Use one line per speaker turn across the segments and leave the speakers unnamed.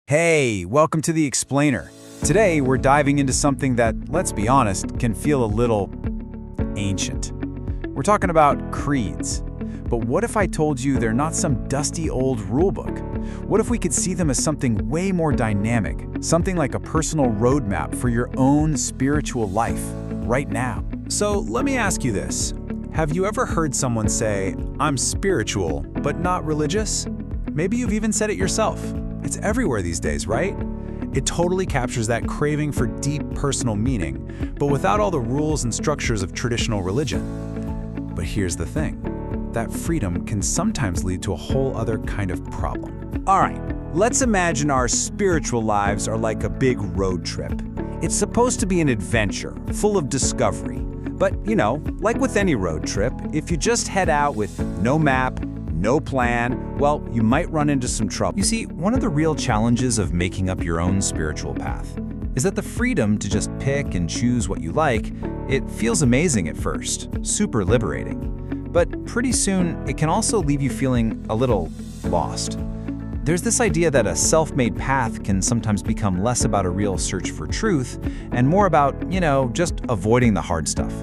Hey, welcome to The Explainer. Today, we're diving into something that, let's be honest, can feel a little ancient. We're talking about creeds. But what if I told you they're not some dusty old rulebook? What if we could see them as something way more dynamic, something like a personal roadmap for your own spiritual life, right now? So let me ask you this. Have you ever heard someone say, "I'm spiritual, but not religious"? Maybe you've even said it yourself. It's everywhere these days, right? It totally captures that craving for deep personal meaning, but without all the rules and structures of traditional religion. But here's the thing. That freedom can sometimes lead to a whole other kind of problem.
All right, let's imagine our spiritual lives are like a big road trip. It's supposed to be an adventure, full of discovery. But, like with any road trip, if you just head out with no map, no plan, well, you might run into some trouble.
You see, one of the real challenges of making up your own spiritual path is that the freedom to just pick and choose what you like, it feels amazing at first, super liberating. But pretty soon, it can also leave you feeling a little lost. There's this idea that a self-made path can sometimes become less about a real search for truth and more about, just avoiding the hard stuff.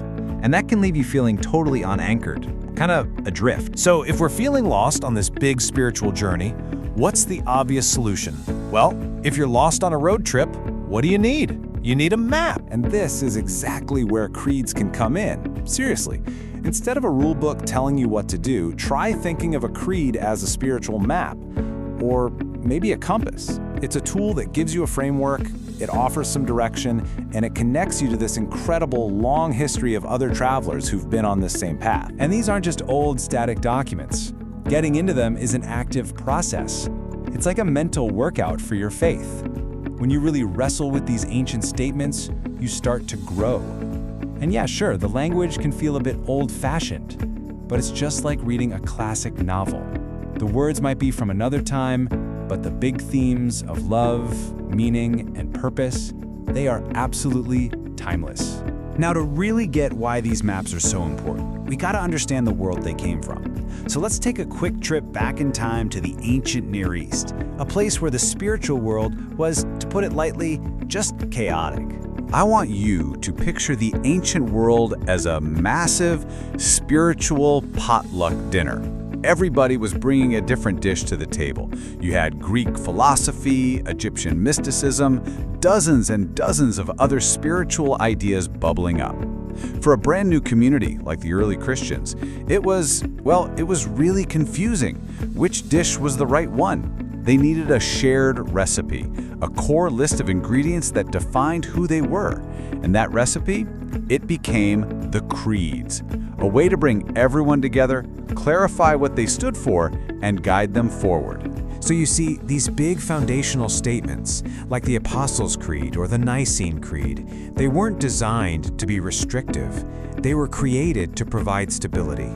And that can leave you feeling totally unanchored, kind of adrift.
So if we're feeling lost on this big spiritual journey, what's the obvious solution? Well, if you're lost on a road trip, what do you need? You need a map.
And this is exactly where creeds can come in. Seriously, instead of a rule book telling you what to do, try thinking of a creed as a spiritual map, or maybe a compass. It's a tool that gives you a framework, it offers some direction, and it connects you to this incredible long history of other travelers who've been on this same path. And these aren't just old static documents. Getting into them is an active process. It's like a mental workout for your faith. When you really wrestle with these ancient statements, you start to grow. And yeah, sure, the language can feel a bit old-fashioned, but it's just like reading a classic novel. The words might be from another time, but the big themes of love, meaning, and purpose, they are absolutely timeless. Now, to really get why these maps are so important, we gotta understand the world they came from. So let's take a quick trip back in time to the ancient Near East, a place where the spiritual world was, to put it lightly, just chaotic. I want you to picture the ancient world as a massive spiritual potluck dinner. Everybody was bringing a different dish to the table. You had Greek philosophy, Egyptian mysticism, dozens and dozens of other spiritual ideas bubbling up. For a brand new community like the early Christians, it was really confusing. Which dish was the right one? They needed a shared recipe, a core list of ingredients that defined who they were. And that recipe? It became the creeds, a way to bring everyone together, clarify what they stood for, and guide them forward.
So you see, these big foundational statements, like the Apostles' Creed or the Nicene Creed, they weren't designed to be restrictive. They were created to provide stability.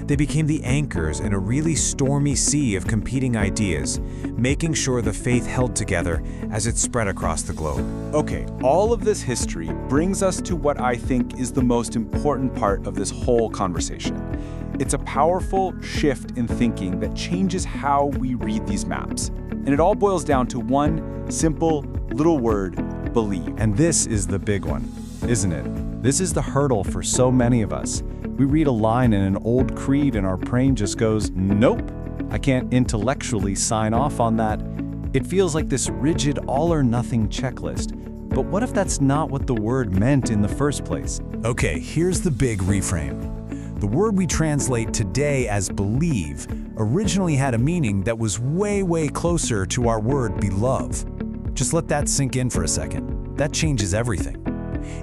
They became the anchors in a really stormy sea of competing ideas, making sure the faith held together as it spread across the globe.
Okay, all of this history brings us to what I think is the most important part of this whole conversation. It's a powerful shift in thinking that changes how we read these maps. And it all boils down to one simple little word: believe.
And this is the big one, isn't it? This is the hurdle for so many of us. We read a line in an old creed and our brain just goes, nope, I can't intellectually sign off on that. It feels like this rigid all-or-nothing checklist. But what if that's not what the word meant in the first place?
Okay, here's the big reframe. The word we translate today as believe originally had a meaning that was way, way closer to our word belove. Just let that sink in for a second. That changes everything.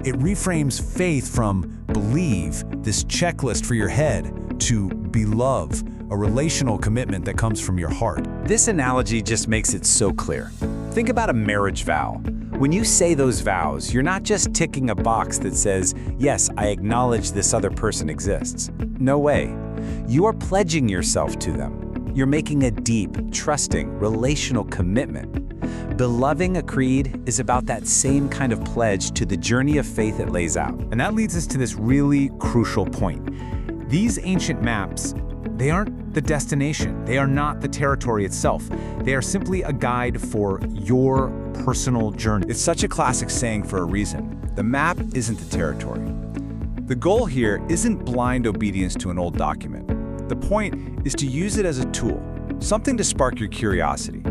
It reframes faith from believe, this checklist for your head, to belove, a relational commitment that comes from your heart.
This analogy just makes it so clear. Think about a marriage vow. When you say those vows, you're not just ticking a box that says, yes, I acknowledge this other person exists. No way. You are pledging yourself to them. You're making a deep, trusting, relational commitment. Beloving a creed is about that same kind of pledge to the journey of faith it lays out.
And that leads us to this really crucial point. These ancient maps,
They aren't the destination. They are not the territory itself. They are simply a guide for your personal journey.
It's such a classic saying for a reason. The map isn't the territory. The goal here isn't blind obedience to an old document. The point is to use it as a tool, something to spark your curiosity,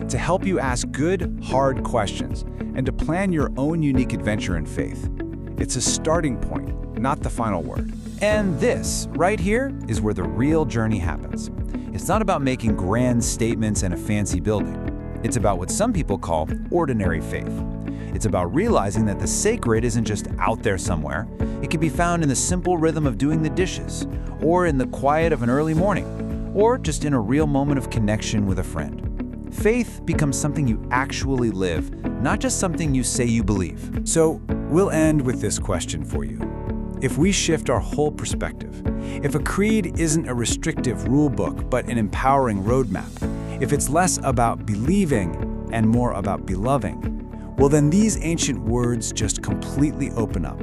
to help you ask good, hard questions, and to plan your own unique adventure in faith. It's a starting point, not the final word. And this, right here, is where the real journey happens. It's not about making grand statements and a fancy building. It's about what some people call ordinary faith. It's about realizing that the sacred isn't just out there somewhere. It can be found in the simple rhythm of doing the dishes, or in the quiet of an early morning, or just in a real moment of connection with a friend. Faith becomes something you actually live, not just something you say you believe.
So, we'll end with this question for you. If we shift our whole perspective, if a creed isn't a restrictive rule book but an empowering roadmap, if it's less about believing and more about beloving, well then these ancient words just completely open up.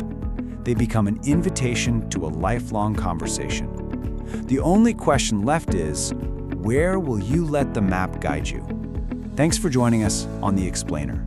They become an invitation to a lifelong conversation. The only question left is, where will you let the map guide you? Thanks for joining us on The Explainer.